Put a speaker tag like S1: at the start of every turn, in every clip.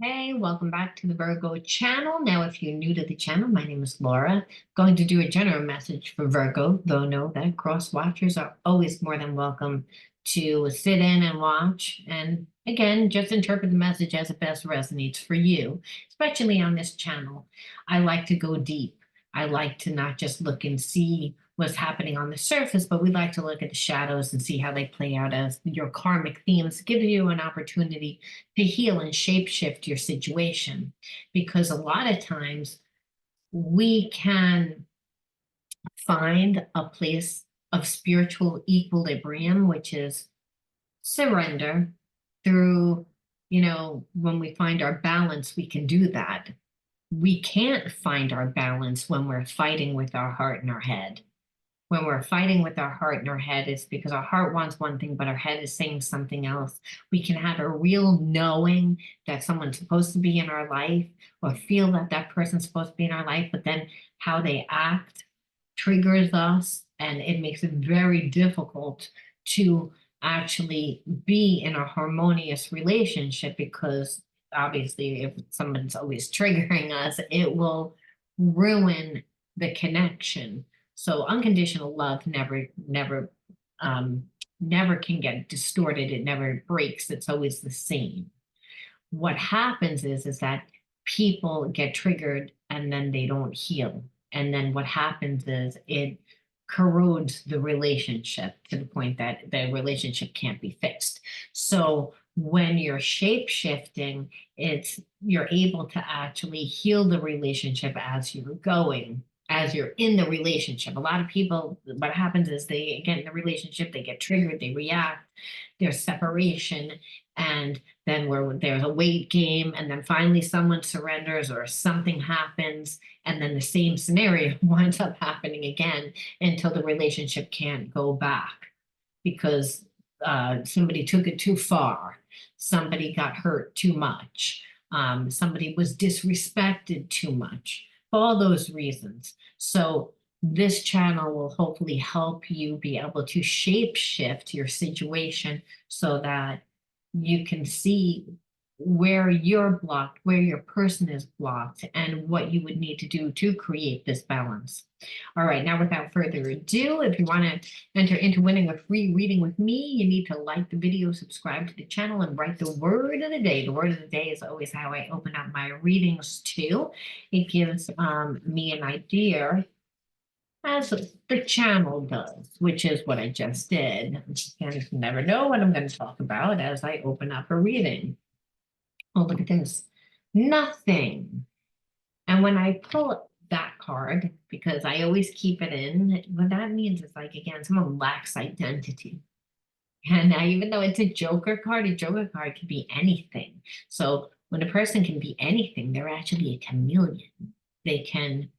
S1: Hey, welcome back to the Virgo channel. Now, if you're new to the channel, my name is Laura. Going to do a general message for Virgo, though know that cross watchers are always more than welcome to sit in and watch. And again, just interpret the message as it best resonates for you, especially on this channel. I like to go deep. I like to not just look and see what's happening on the surface, but we like to look at the shadows and see how they play out as your karmic themes, give you an opportunity to heal and shapeshift your situation. Because a lot of times we can find a place of spiritual equilibrium, which is surrender through, when we find our balance, we can do that. We can't find our balance when we're fighting with our heart and our head. When we're fighting with our heart and our head, it's because our heart wants one thing, but our head is saying something else. We can have a real knowing that someone's supposed to be in our life or feel that that person's supposed to be in our life, but then how they act triggers us, and it makes it very difficult to actually be in a harmonious relationship because obviously if someone's always triggering us, it will ruin the connection. So unconditional love um, never can get distorted. It never breaks. It's always the same. What happens is that people get triggered and then they don't heal. And then what happens is it corrodes the relationship to the point that the relationship can't be fixed. So when you're shape shifting, it's you're able to actually heal the relationship as you're going, as you're in the relationship. A lot of people, what happens is they get in the relationship, they get triggered, they react, there's separation, and then where there's a weight game, and then finally someone surrenders or something happens, and then the same scenario winds up happening again until the relationship can't go back because somebody took it too far, somebody got hurt too much, somebody was disrespected too much, for all those reasons. So this channel will hopefully help you be able to shape shift your situation so that you can see where you're blocked, where your person is blocked, and what you would need to do to create this balance. All right, now without further ado, if you want to enter into winning a free reading with me, you need to like the video, subscribe to the channel, and write the word of the day. The word of the day is always how I open up my readings too. It gives me an idea as the channel does, which is what I just did. And you never know what I'm going to talk about as I open up a reading. Oh, look at this. Nothing. And when I pull that card, because I always keep it in, what that means is like, again, someone lacks identity. And now, even though it's a Joker card can be anything. So when a person can be anything, they're actually a chameleon. They can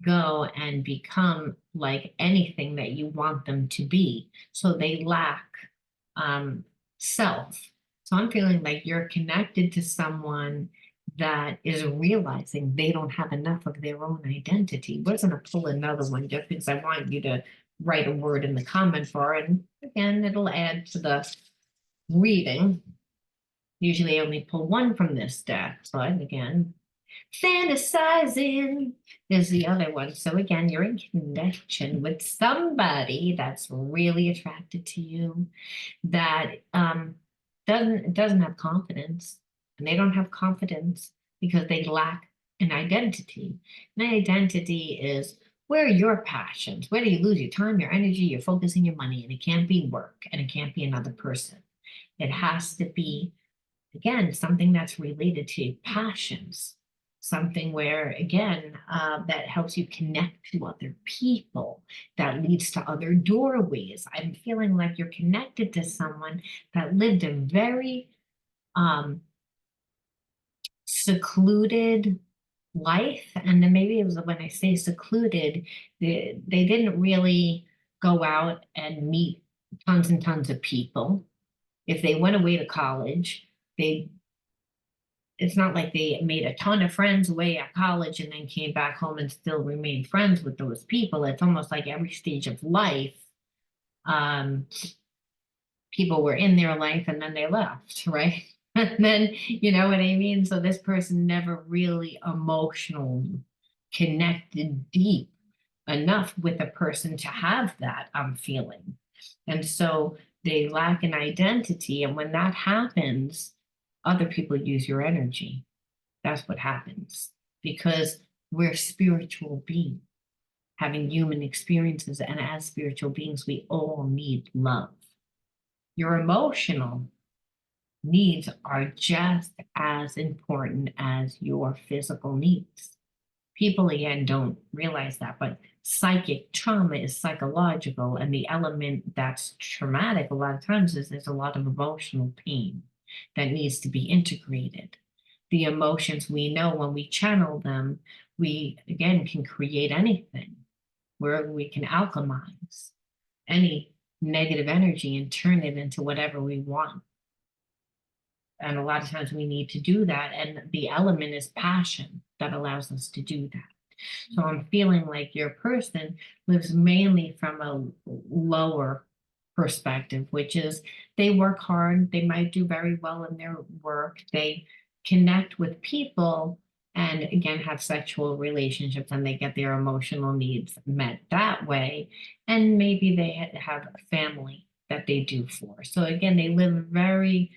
S1: go and become like anything that you want them to be. So they lack self. So I'm feeling like you're connected to someone that is realizing they don't have enough of their own identity. We're going to pull another one just because I want you to write a word in the comment bar. And again, it'll add to the reading. Usually I only pull one from this deck, but again, Fantasizing is the other one. So again, you're in connection with somebody that's really attracted to you that doesn't have confidence, and they don't have confidence because they lack an identity. An identity is where are your passions? Where do you lose your time, your energy, your focus, and your money? And it can't be work, and it can't be another person. It has to be, again, something that's related to passions, something where, again, that helps you connect to other people, that leads to other doorways. I'm feeling like you're connected to someone that lived a very um, secluded life. And then maybe it was when I say secluded, they didn't really go out and meet tons and tons of people. If they went away to college, they it's not like they made a ton of friends away at college and then came back home and still remained friends with those people. It's almost like every stage of life, um, people were in their life and then they left, right? And then, you know what I mean? So this person never really emotionally connected deep enough with a person to have that I'm feeling. And so they lack an identity. And when that happens, other people use your energy. That's what happens because we're spiritual beings having human experiences. And as spiritual beings, we all need love. Your emotional needs are just as important as your physical needs. People, again, don't realize that, but psychic trauma is psychological, and the element that's traumatic a lot of times is there's a lot of emotional pain that needs to be integrated. The emotions we know when we channel them, we again can create anything where we can alchemize any negative energy and turn it into whatever we want. And a lot of times we need to do that. And the element is passion that allows us to do that. So I'm feeling like your person lives mainly from a lower perspective, which is they work hard, they might do very well in their work, they connect with people and again have sexual relationships and they get their emotional needs met that way. And maybe they have a family that they do for. So again, they live very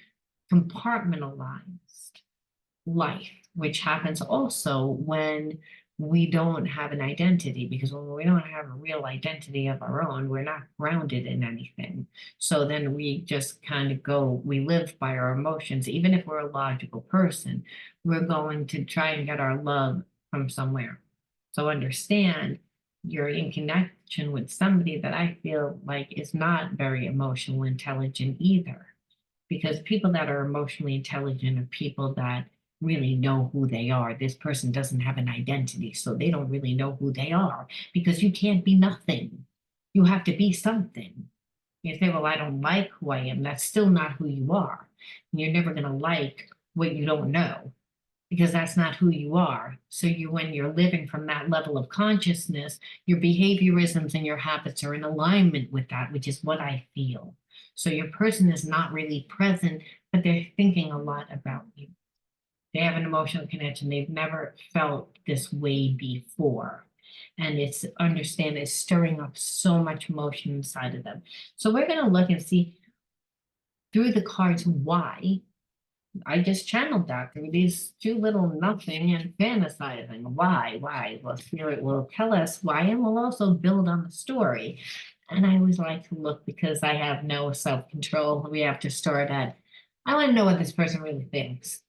S1: compartmentalized life, which happens also when we don't have an identity, because when we don't have a real identity of our own, we're not grounded in anything. So then we just kind of go, we live by our emotions. Even if we're a logical person, we're going to try and get our love from somewhere. So understand you're in connection with somebody that I feel like is not very emotional intelligent either, because people that are emotionally intelligent are people that really know who they are. This person doesn't have an identity, so they don't really know who they are because you can't be nothing. You have to be something. You say, well, I don't like who I am. That's still not who you are. And you're never going to like what you don't know because that's not who you are. So when you're living from that level of consciousness, your behaviorisms and your habits are in alignment with that, which is what I feel. So your person is not really present, but they're thinking a lot about you. They have an emotional connection. They've never felt this way before. And it's stirring up so much emotion inside of them. So we're going to look and see through the cards why. I just channeled that through these two little nothing and fantasizing. Why? Well, Spirit will tell us why, and we'll also build on the story. And I always like to look because I have no self-control. We have to start at, I want to know what this person really thinks.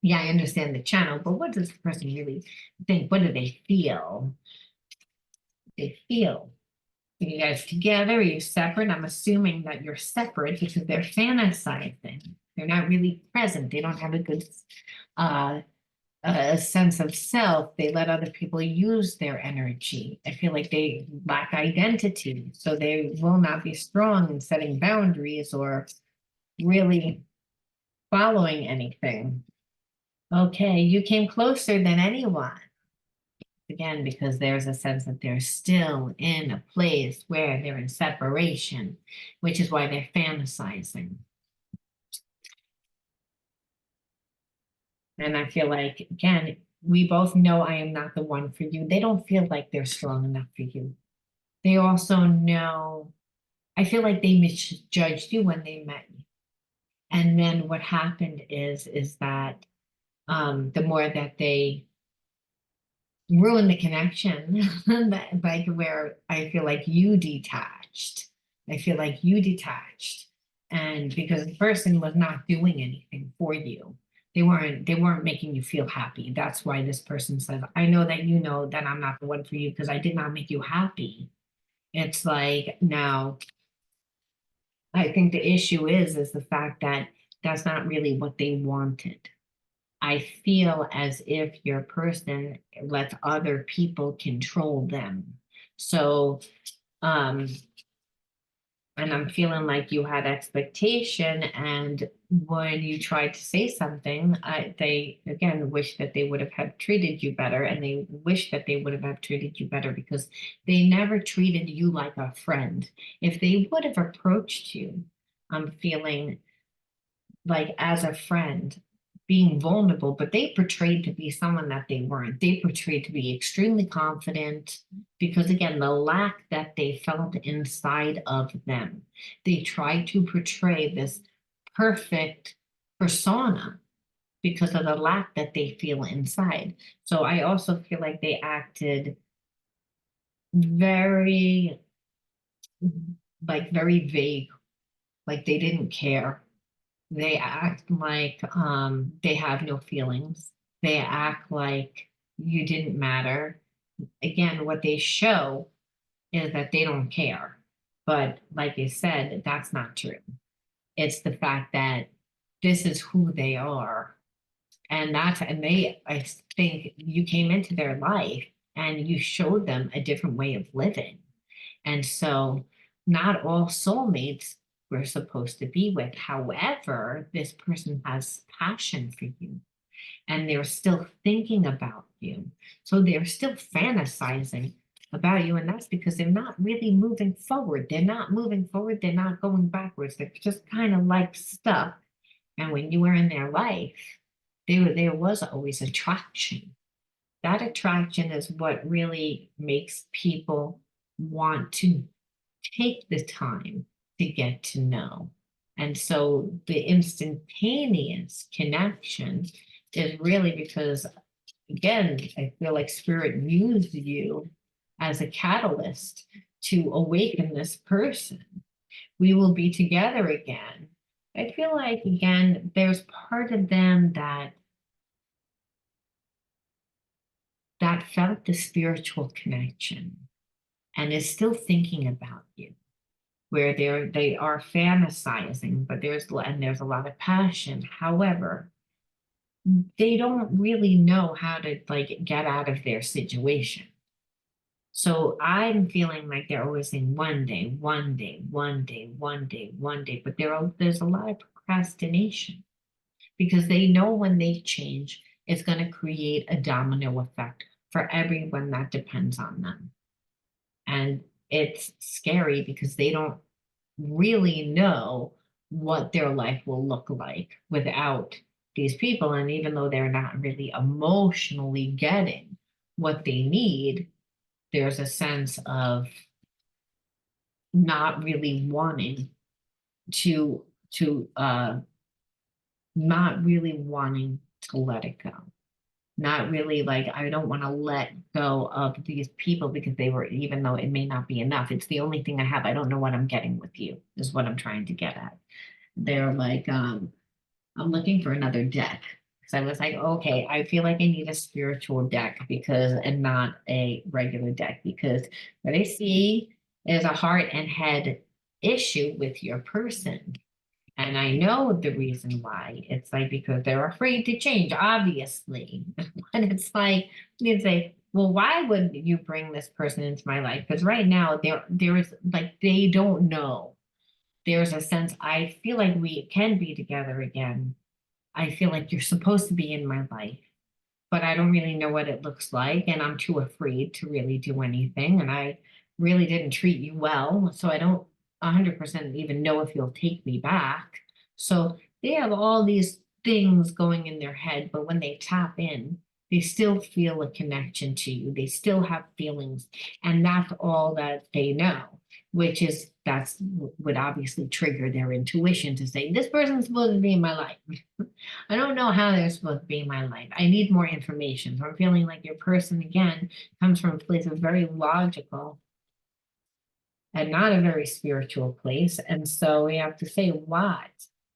S1: Yeah, I understand the channel, but what does the person really think? What do they feel? They feel. Are you guys together? Are you separate? I'm assuming that you're separate because they're fantasizing. They're not really present. They don't have a good uh, sense of self. They let other people use their energy. I feel like they lack identity. So they will not be strong in setting boundaries or really following anything. Okay, you came closer than anyone. Again, because there's a sense that they're still in a place where they're in separation, which is why they're fantasizing. And I feel like, again, we both know I am not the one for you. They don't feel like they're strong enough for you. They also know, I feel like they misjudged you when they met you. And then what happened is that the more that they ruin the connection, like where I feel like you detached. I feel like you detached. And because the person was not doing anything for you. They weren't making you feel happy. That's why this person says, I know that you know that I'm not the one for you because I did not make you happy. It's like now I think the issue is the fact that that's not really what they wanted. I feel as if your person lets other people control them. So, um, and I'm feeling like you had expectation, and when you tried to say something, they again wish that they would have had treated you better, and they wish that they would have treated you better because they never treated you like a friend. If they would have approached you, I'm feeling like as a friend, being vulnerable, but they portrayed to be someone that they weren't. They portrayed to be extremely confident because, again, the lack that they felt inside of them. They tried to portray this perfect persona because of the lack that they feel inside. So I also feel like they acted very, like, very vague, like they didn't care. They act like they have no feelings. They act like you didn't matter. Again, what they show is that they don't care. But like I said, that's not true. It's the fact that this is who they are. I think you came into their life and you showed them a different way of living. And so not all soulmates we're supposed to be with. However, this person has passion for you and they're still thinking about you. So they're still fantasizing about you. And that's because they're not really moving forward. They're not moving forward. They're not going backwards. They're just kind of like stuck. And when you were in their life, there was always attraction. That attraction is what really makes people want to take the time to get to know. And so the instantaneous connection is really because, again, I feel like spirit used you as a catalyst to awaken this person. We will be together again. I feel like, again, there's part of them that felt the spiritual connection and is still thinking about you, where they are fantasizing, but there's a lot of passion. However, they don't really know how to like get out of their situation. So I'm feeling like they're always saying one day, one day, one day, one day, one day, but there's a lot of procrastination because they know when they change, it's going to create a domino effect for everyone that depends on them. And it's scary because they don't really know what their life will look like without these people. And even though they're not really emotionally getting what they need, there's a sense of not really wanting to to not really wanting to let it go. Not really like I don't want to let go of these people because they were, even though it may not be enough, it's the only thing I have. I don't know what I'm getting with you, is what I'm trying to get at. They're like, I'm looking for another deck. Because I was like, okay, I feel like I need a spiritual deck because and not a regular deck because what I see is a heart and head issue with your person. And I know the reason why. It's like because they're afraid to change, obviously. And it's like you say, well, why would you bring this person into my life? Because right now there is like they don't know. There's a sense I feel like we can be together again. I feel like you're supposed to be in my life, but I don't really know what it looks like, and I'm too afraid to really do anything. And I really didn't treat you well, so I don't 100% even know if you'll take me back. So they have all these things going in their head, but when they tap in, they still feel a connection to you. They still have feelings, and that's all that they know, which is that's would obviously trigger their intuition to say, this person's supposed to be in my life. I don't know how they're supposed to be in my life. I need more information. So I'm feeling like your person again comes from a place of very logical and not a very spiritual place. And so we have to say, what?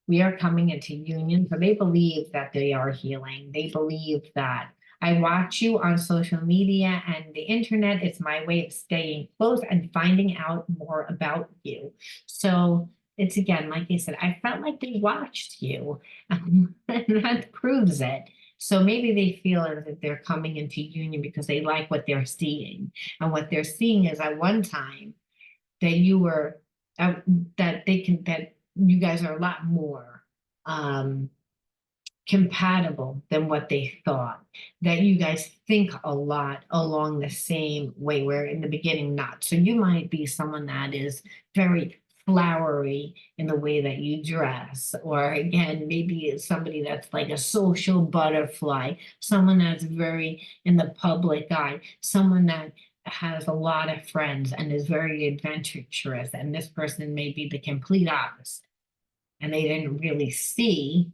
S1: We are coming into union. So they believe that they are healing. They believe that I watch you on social media and the internet. It's my way of staying close and finding out more about you. So it's again, like I said, I felt like they watched you, and that proves it. So maybe they feel as if they're coming into union because they like what they're seeing. And what they're seeing is at one time that you were uh, that you guys are a lot more um compatible than what they thought, that you guys think a lot along the same way where in the beginning not. So you might be someone that is very flowery in the way that you dress, or again, maybe it's somebody that's like a social butterfly, someone that's very in the public eye, someone that has a lot of friends and is very adventurous, and this person may be the complete opposite. And they didn't really see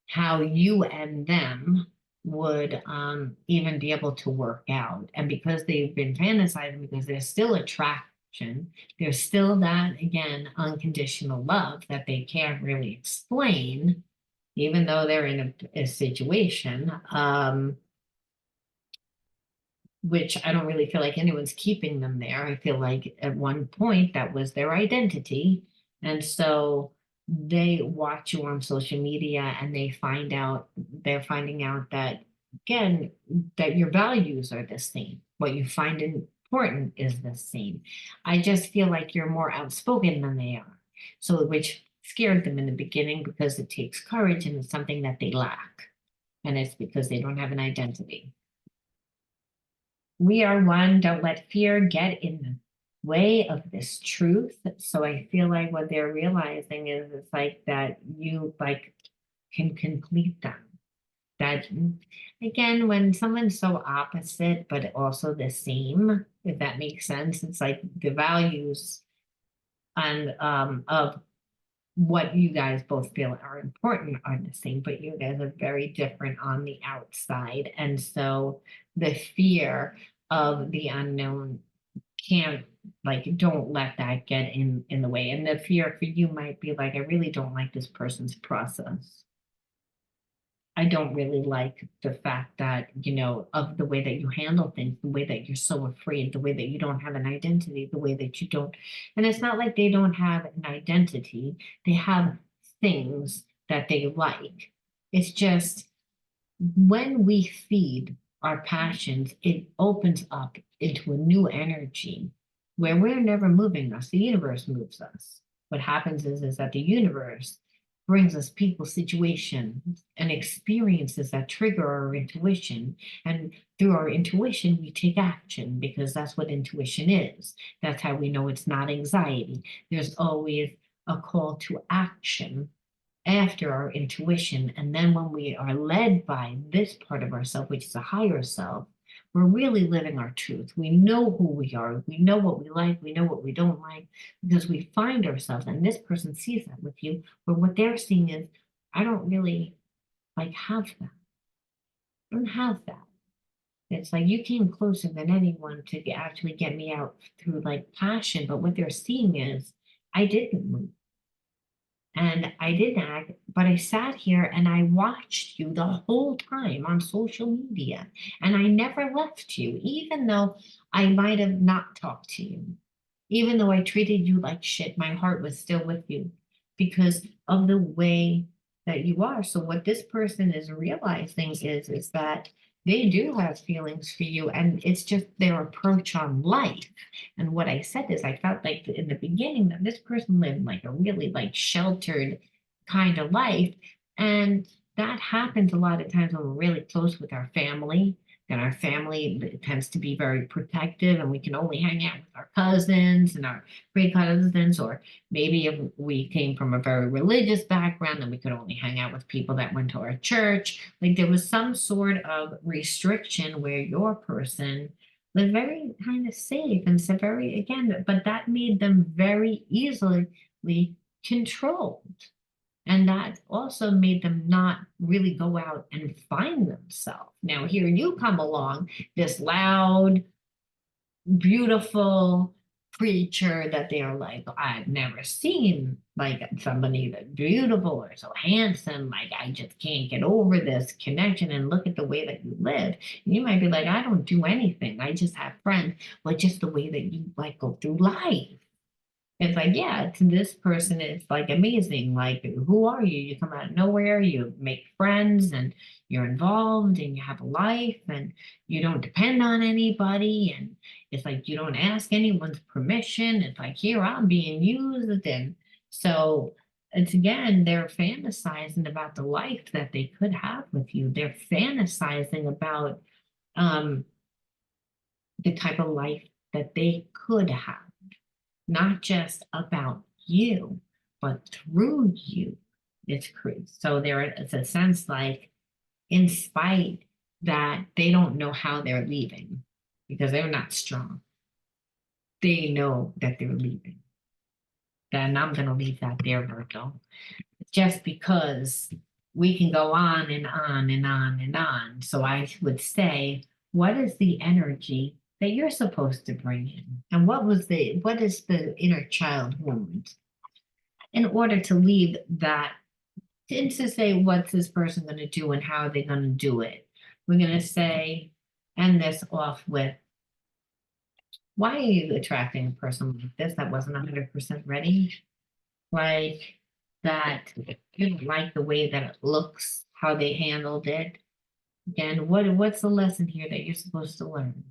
S1: how you and them would even be able to work out. And because they've been fantasizing, because there's still attraction, there's still that, again, unconditional love that they can't really explain, even though they're in a situation, which I don't really feel like anyone's keeping them there. I feel like at one point that was their identity. And so they watch you on social media and they're finding out that, again, that your values are the same. What you find important is the same. I just feel like you're more outspoken than they are. So, which scared them in the beginning because it takes courage and it's something that they lack. And it's because they don't have an identity. We are one, don't let fear get in the way of this truth. So I feel like what they're realizing is it's like that you like can complete them. That again, when someone's so opposite but also the same, if that makes sense, it's like the values and of what you guys both feel are important are the same, but you guys are very different on the outside. And so the fear of the unknown can't, like, don't let that get in the way. And the fear for you might be like, I really don't like this person's process. I don't really like the fact that, of the way that you handle things, the way that you're so afraid, the way that you don't have an identity, the way that you don't. And it's not like they don't have an identity, they have things that they like. It's just when we feed our passions, it opens up into a new energy where we're never moving us. The universe moves us. What happens is that the universe brings us people, situations, and experiences that trigger our intuition. And through our intuition, we take action because that's what intuition is. That's how we know it's not anxiety. There's always a call to action after our intuition. And then when we are led by this part of ourself, which is a higher self, we're really living our truth. We know who we are. We know what we like. We know what we don't like because we find ourselves. And this person sees that with you. But what they're seeing is, I don't really like have that. I don't have that. It's like you came closer than anyone to actually get me out through like passion. But what they're seeing is, I didn't move. And I did that, but I sat here and I watched you the whole time on social media. And I never left you, even though I might have not talked to you. Even though I treated you like shit, my heart was still with you because of the way that you are. So what this person is realizing is that they do have feelings for you, and it's just their approach on life. And what I said is I felt like in the beginning that this person lived like a really like sheltered kind of life. And that happens a lot of times when we're really close with our family. And our family tends to be very protective, and we can only hang out with our cousins and our great cousins, or maybe if we came from a very religious background, then we could only hang out with people that went to our church. Like there was some sort of restriction where your person was very kind of safe and so very, again, but that made them very easily controlled. And that also made them not really go out and find themselves. Now, here you come along, this loud, beautiful preacher that they are like, I've never seen like somebody that's beautiful or so handsome. Like, I just can't get over this connection and look at the way that you live. And you might be like, I don't do anything. I just have friends. Well, just the way that you like go through life. It's like, yeah, to this person, it's like amazing. Like, who are you? You come out of nowhere, you make friends, and you're involved, and you have a life, and you don't depend on anybody. And it's like you don't ask anyone's permission. It's like, here, I'm being used. And so it's again, they're fantasizing about the life that they could have with you. They're fantasizing about um, the type of life that they could have, not just about you, but through you, it's so there is a sense like, in spite that they don't know how they're leaving because they're not strong. They know that they're leaving. Then I'm going to leave that there, Virgo. Just because we can go on and on and on and on. So I would say, what is the energy that you're supposed to bring in? And what is the inner child wound? In order to leave that, and to say, what's this person going to do and how are they going to do it? We're going to say, end this off with, why are you attracting a person like this that wasn't 100% ready? Like that you don't like the way that it looks, how they handled it. Again, what's the lesson here that you're supposed to learn?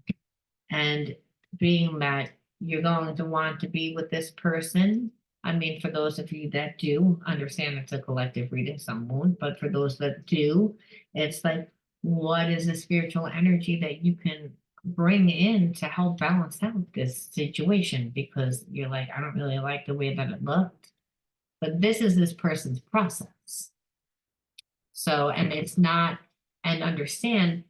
S1: And being that you're going to want to be with this person. I mean, for those of you that do understand it's a collective reading, some won't, but for those that do, it's like, what is the spiritual energy that you can bring in to help balance out this situation? Because you're like, I don't really like the way that it looked, but this is this person's process. So, and it's not, and understand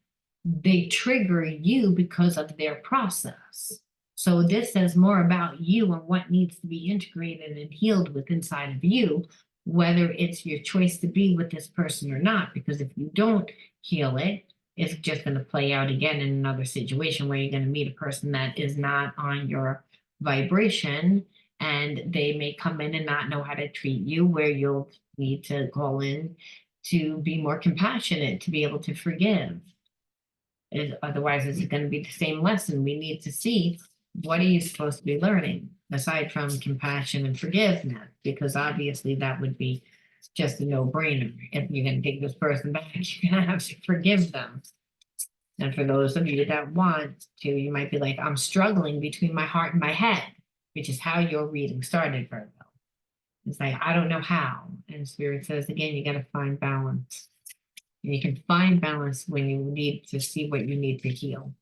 S1: they trigger you because of their process. So this says more about you and what needs to be integrated and healed with inside of you, whether it's your choice to be with this person or not. Because if you don't heal it, it's just going to play out again in another situation where you're going to meet a person that is not on your vibration, and they may come in and not know how to treat you, where you'll need to call in to be more compassionate, to be able to forgive. Otherwise, it's going to be the same lesson. We need to see, what are you supposed to be learning aside from compassion and forgiveness, because obviously that would be just a no-brainer. If you're going to take this person back, you're going to have to forgive them. And for those of you that want to, you might be like, I'm struggling between my heart and my head, which is how your reading started, Virgo. It's like, I don't know how. And Spirit says, again, you got to find balance. And you can find balance when you need to see what you need to heal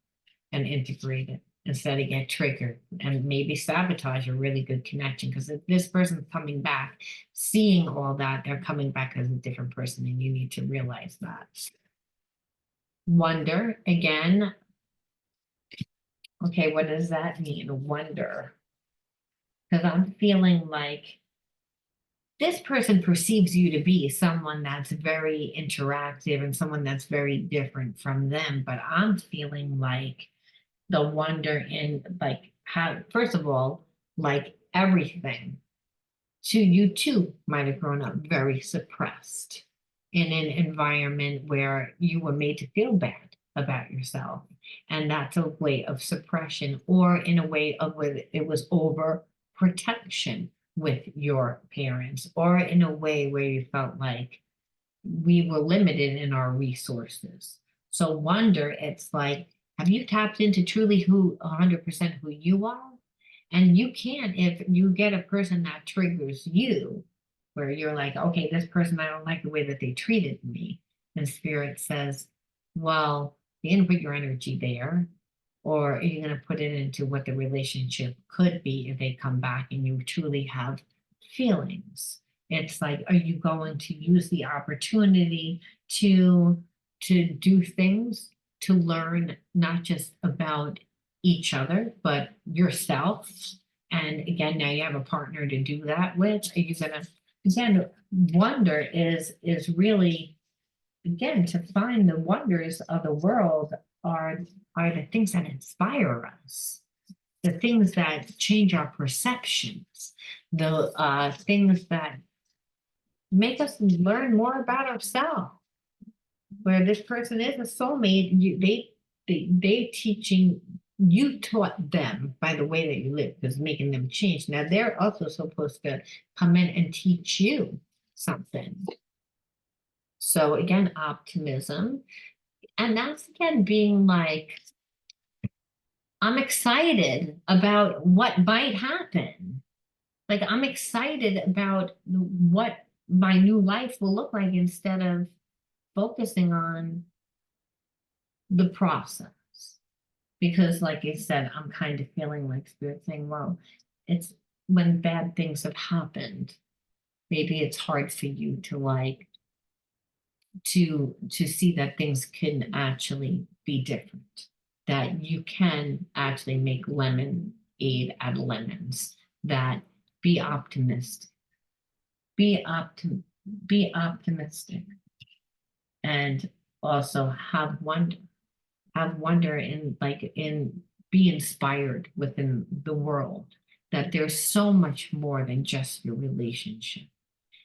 S1: and integrate it instead of get triggered and maybe sabotage a really good connection. Because if this person's coming back, seeing all that, they're coming back as a different person, and you need to realize that. Wonder, again. Okay, what does that mean? Wonder. Because I'm feeling like this person perceives you to be someone that's very interactive and someone that's very different from them. But I'm feeling like the wonder in, like, how, first of all, like everything to you too might have grown up very suppressed in an environment where you were made to feel bad about yourself. And that's a way of suppression, or in a way of where it was over protection with your parents, or in a way where you felt like we were limited in our resources. So wonder, it's like, have you tapped into truly who 100% who you are? And you can't, if you get a person that triggers you, where you're like, okay, this person, I don't like the way that they treated me. And Spirit says, well, you're going to put your energy there, or are you going to put it into what the relationship could be if they come back and you truly have feelings? It's like, are you going to use the opportunity to do things, to learn not just about each other, but yourself? And again, now you have a partner to do that with. Are you gonna, again, wonder is really, again, to find the wonders of the world are the things that inspire us, the things that change our perceptions, the things that make us learn more about ourselves. Where this person is a soulmate, they teaching, you taught them by the way that you live, because making them change. Now they're also supposed to come in and teach you something. So again, optimism. And that's again being like, I'm excited about what might happen. Like, I'm excited about what my new life will look like, instead of focusing on the process. Because like I said, I'm kind of feeling like Spirit saying, well, it's when bad things have happened, maybe it's hard for you to like to see that things can actually be different, that you can actually make lemonade out of lemons, that be optimistic, be optim be optimistic, and also have wonder in like in be inspired within the world, that there's so much more than just your relationship.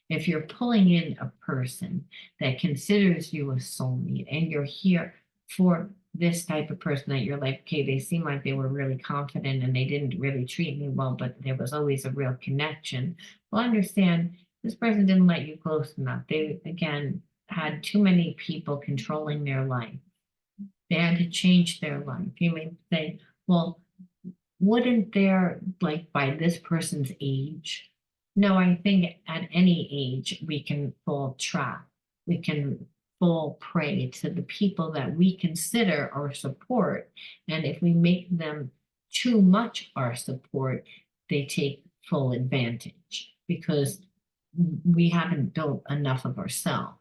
S1: If you're pulling in a person that considers you a soulmate and you're here for this type of person that you're like, okay, they seem like they were really confident and they didn't really treat me well, but there was always a real connection. Well, understand this person didn't let you close enough. They, again, had too many people controlling their life. They had to change their life. You may say, well, wouldn't there, like by this person's age? No, I think at any age we can fall trap. We can fall prey to the people that we consider our support. And if we make them too much our support, they take full advantage because we haven't built enough of ourselves.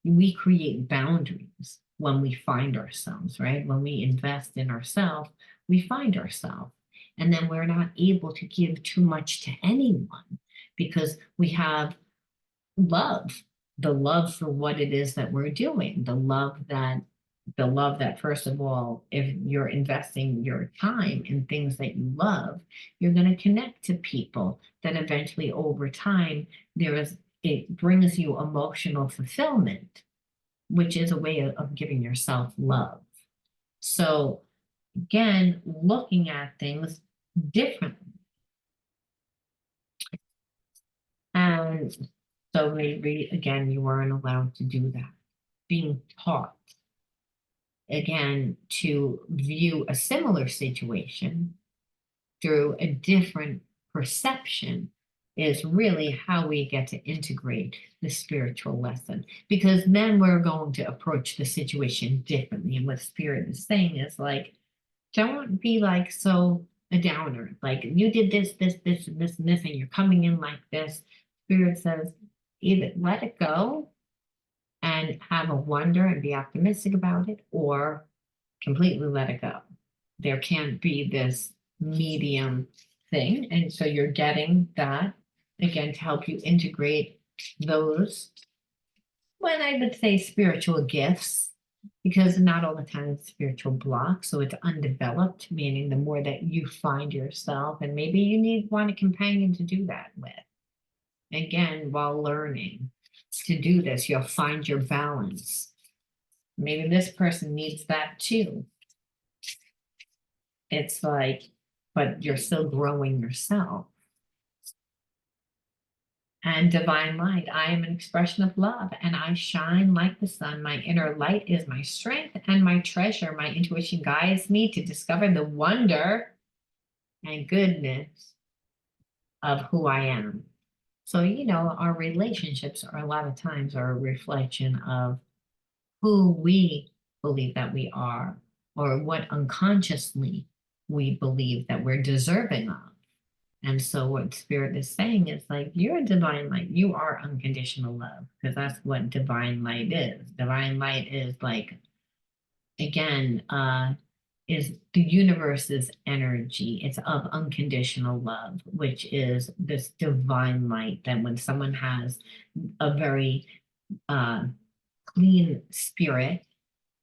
S1: We create boundaries when we find ourselves, right? When we invest in ourselves, we find ourselves. And then we're not able to give too much to anyone because we have love, the love for what it is that we're doing, the love that first of all, if you're investing your time in things that you love, you're going to connect to people that eventually over time it brings you emotional fulfillment, which is a way of giving yourself love. So again, looking at things differently. And so maybe again, you weren't allowed to do that. Being taught again to view a similar situation through a different perception is really how we get to integrate the spiritual lesson, because then we're going to approach the situation differently. And what spirit is saying is like, don't be like so a downer, like you did this, and this, and this, and you're coming in like this. Spirit says, either let it go and have a wonder and be optimistic about it, or completely let it go. There can't be this medium thing. And so you're getting that again to help you integrate those, when I would say spiritual gifts, because not all the time it's spiritual blocks. So it's undeveloped, meaning the more that you find yourself, and maybe you want a companion to do that with. Again, while learning to do this, you'll find your balance. Maybe this person needs that too. It's like, but you're still growing yourself. And divine light, I am an expression of love and I shine like the sun. My inner light is my strength and my treasure. My intuition guides me to discover the wonder and goodness of who I am. So, our relationships are a lot of times are a reflection of who we believe that we are, or what unconsciously we believe that we're deserving of. And so what spirit is saying is like, you're a divine light. You are unconditional love, because that's what divine light is. Divine light is like, again, is the universe's energy. It's of unconditional love, which is this divine light that when someone has a very clean spirit,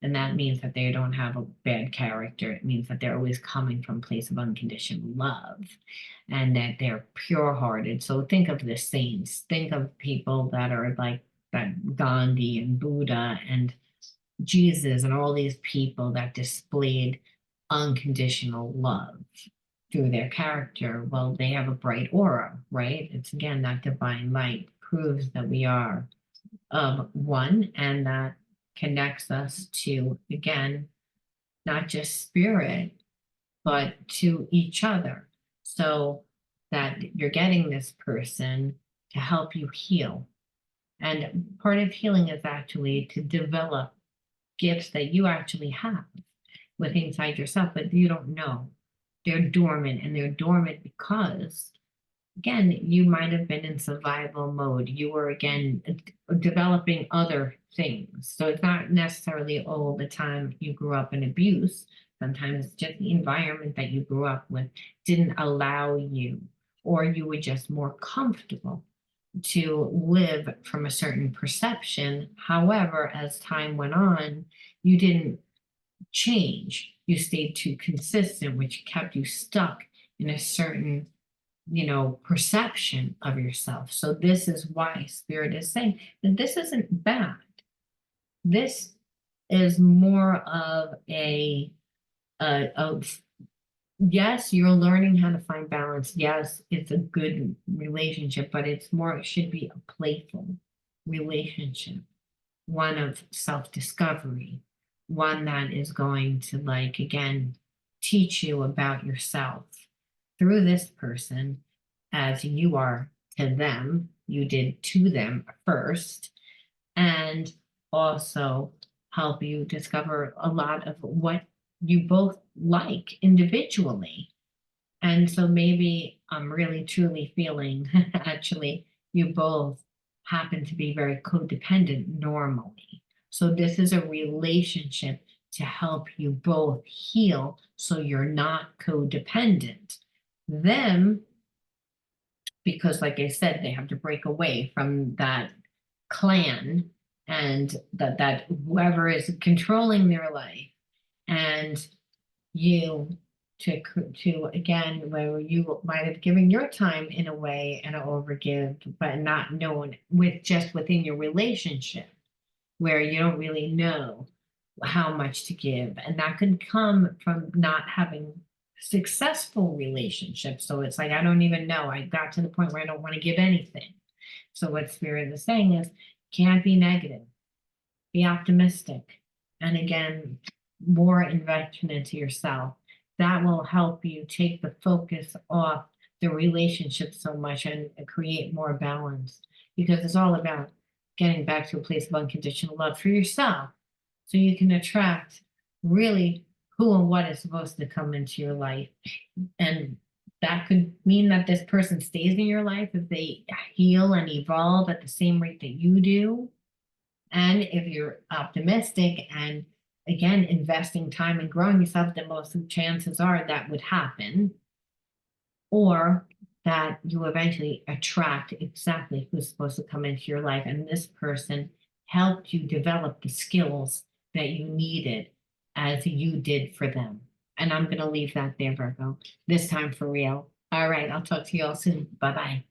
S1: and that means that they don't have a bad character. It means that they're always coming from a place of unconditional love and that they're pure-hearted. So think of the saints. Think of people that are like that Gandhi and Buddha and Jesus and all these people that displayed unconditional love through their character. Well, they have a bright aura, right? It's again that divine light proves that we are of one, and that connects us to, again, not just spirit, but to each other. So that you're getting this person to help you heal. And part of healing is actually to develop gifts that you actually have with inside yourself, but you don't know. They're dormant, and they're dormant because again, you might have been in survival mode. You were again developing other things. So it's not necessarily all the time you grew up in abuse. Sometimes it's just the environment that you grew up with didn't allow you, or you were just more comfortable to live from a certain perception. However, as time went on, you didn't change. You stayed too consistent, which kept you stuck in a certain, perception of yourself. So this is why Spirit is saying that this isn't bad. This is more of of yes, you're learning how to find balance. Yes, it's a good relationship, but it should be a playful relationship, one of self-discovery, one that is going to, like, again, teach you about yourself through this person as you are to them, you did to them first, and also help you discover a lot of what you both like individually. And so maybe I'm really truly feeling actually you both happen to be very codependent normally. So this is a relationship to help you both heal so you're not codependent. Them, because like I said, they have to break away from that clan and that whoever is controlling their life, and you to again where you might have given your time in a way and overgive but not known with just within your relationship where you don't really know how much to give, and that could come from not having successful relationships. So it's like I don't even know, I got to the point where I don't want to give anything. So what Spirit is saying is can't be negative, be optimistic, and again, more investment into yourself. That will help you take the focus off the relationship so much and create more balance because it's all about getting back to a place of unconditional love for yourself so you can attract really who and what is supposed to come into your life. And that could mean that this person stays in your life if they heal and evolve at the same rate that you do. And if you're optimistic and again investing time in growing yourself, then most of the chances are that would happen, or that you eventually attract exactly who's supposed to come into your life. And this person helped you develop the skills that you needed as you did for them. And I'm going to leave that there, Virgo, this time for real. All right, I'll talk to you all soon. Bye bye.